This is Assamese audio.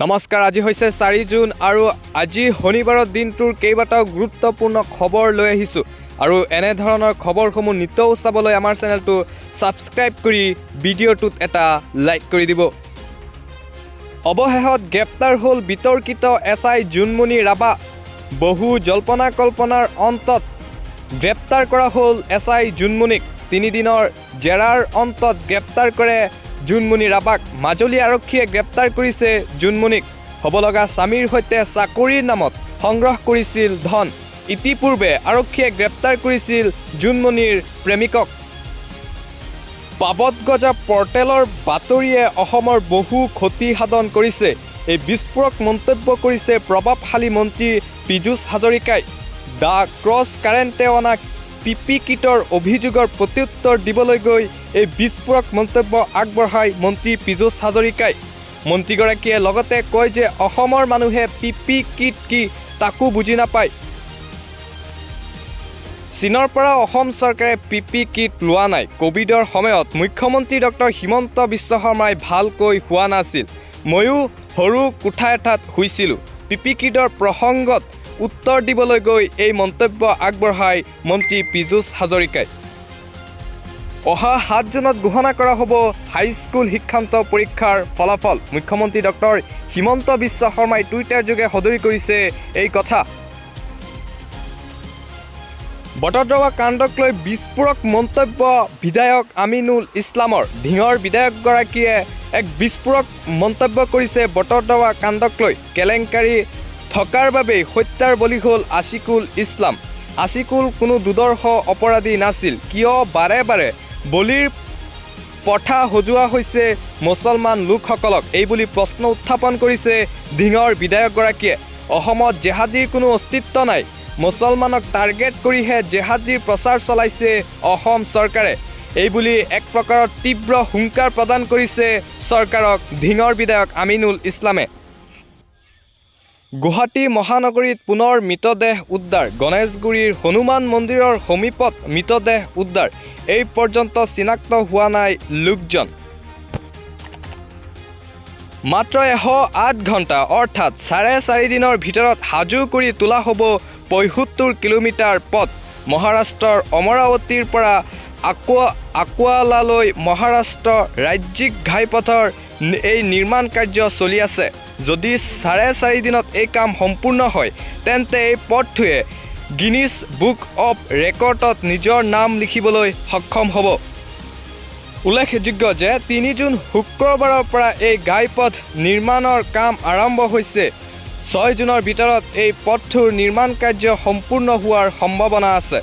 নমস্কাৰ, আজি হৈছে 4 জুন আৰু আজি শনিবাৰৰ দিনটোৰ কেইবাটাও গুৰুত্বপূৰ্ণ খবৰ লৈ আহিছোঁ আৰু এনে ধৰণৰ খবৰসমূহ নিতৌ চাবলৈ আমাৰ চেনেলটো ছাবস্ক্ৰাইব কৰি ভিডিঅ'টোত এটা লাইক কৰি দিব। অৱশেষত গ্ৰেপ্তাৰ হ'ল বিতৰ্কিত এছআই জোনমণি ৰাভা। বহু জল্পনা কল্পনাৰ অন্তত গ্ৰেপ্তাৰ কৰা হ'ল এছআই জোনমণিক। 3 দিনৰ জেৰাৰ অন্তত গ্ৰেপ্তাৰ কৰে জোনমণি ৰাভাক। মাজুলী আৰক্ষীয়ে গ্ৰেপ্তাৰ কৰিছে জোনমণিক। হ'ব লগা স্বামীৰ সৈতে চাকৰিৰ নামত সংগ্ৰহ কৰিছিল ধন। ইতিপূৰ্বে আৰক্ষীয়ে গ্ৰেপ্তাৰ কৰিছিল জোনমণিৰ প্ৰেমিকক। পাবত গজা পৰ্টেলৰ বাতৰিয়ে অসমৰ বহু ক্ষতি সাধন কৰিছে। এই বিস্ফোৰক মন্তব্য কৰিছে প্ৰভাৱশালী মন্ত্ৰী পীযুষ হাজৰিকাই। দ্য ক্ৰছ কাৰেণ্টে অনা পিপি কিটৰ অভিযোগৰ প্ৰত্যুত্তৰ দিবলৈ গৈ এই বিস্ফোৰক মন্তব্য আগবঢ়ায় মন্ত্ৰী পীযুষ হাজৰিকাই। মন্ত্ৰীগৰাকীয়ে লগতে কয় যে অসমৰ মানুহে পিপি কিট কি তাকো বুজি নাপায়। চীনৰ পৰা অসম চৰকাৰে পিপি কিট লোৱা নাই। কোভিডৰ সময়ত মুখ্যমন্ত্ৰী ডক্টৰ হিমন্ত বিশ্ব শৰ্মাই ভালকৈ হোৱা নাছিল। ময়ো সৰু কোঠা এটাত শুইছিলোঁ। পিপি কিটৰ প্ৰসংগত উত্তৰ দিবলৈ গৈ এই মন্তব্য আগবঢ়ায় মন্ত্ৰী পীযুষ হাজৰিকাই। অহা 7 জুনত ঘোষণা কৰা হ'ব হাইস্কুল শিক্ষান্ত পৰীক্ষাৰ ফলাফল। মুখ্যমন্ত্ৰী ডক্টৰ হিমন্ত বিশ্ব শৰ্মাই টুইটাৰ যোগে সদৰি কৰিছে এই কথা। বটদ্ৰৱা কাণ্ডক লৈ বিস্ফোৰক মন্তব্য বিধায়ক আমিনুল ইছলামৰ। ধিঙৰ বিধায়কগৰাকীয়ে এক বিস্ফোৰক মন্তব্য কৰিছে বটদ্ৰৱা কাণ্ডক লৈ। কেলেংকাৰী থকাৰ বাবেই হত্যাৰ বলি হ'ল আছিকুল ইছলাম। আছিকুল কোনো দুৰ্দৰ্শ অপৰাধী নাছিল। কিয় বাৰে বাৰে বলিৰ পঠা সজোৱা হৈছে মুছলমান লোকসকলক, এইবুলি প্ৰশ্ন উত্থাপন কৰিছে ধিঙৰ বিধায়কগৰাকীয়ে। অসমত জেহাদীৰ কোনো অস্তিত্ব নাই। মুছলমানক টাৰ্গেট কৰিহে জেহাদীৰ প্ৰচাৰ চলাইছে অসম চৰকাৰে, এইবুলি এক প্ৰকাৰৰ তীব্ৰ হুংকাৰ প্ৰদান কৰিছে চৰকাৰক ধিঙৰ বিধায়ক আমিনুল ইছলামে। গুৱাহাটী মহানগৰীত পুনৰ মৃতদেহ উদ্ধাৰ। গণেশগুৰিৰ হনুমান মন্দিৰৰ সমীপত মৃতদেহ উদ্ধাৰ। এই পৰ্যন্ত চিনাক্ত হোৱা নাই লোকজন। মাত্ৰ 108 ঘণ্টা অৰ্থাৎ 4.5 দিনৰ ভিতৰত সাজু কৰি তোলা হ'ব 75 কিলোমিটাৰ পথ। মহাৰাষ্ট্ৰৰ অমৰাৱতীৰ পৰা আকোৱালালৈ মহাৰাষ্ট্ৰ ৰাজ্যিক ঘাইপথৰ এই নিৰ্মাণ কাৰ্য চলি আছে। যদি 4.5 দিনত এই কাম সম্পূৰ্ণ হয় তেন্তে এই পথটোৱে গিনিছ বুক অৱ ৰেকৰ্ডত নিজৰ নাম লিখিবলৈ সক্ষম হ'ব। উল্লেখযোগ্য যে 3 জুন শুক্ৰবাৰৰ পৰা এই ঘাইপথ নিৰ্মাণৰ কাম আৰম্ভ হৈছে। 6 জুনৰ ভিতৰত এই পথটোৰ নিৰ্মাণ কাৰ্য সম্পূৰ্ণ হোৱাৰ সম্ভাৱনা আছে।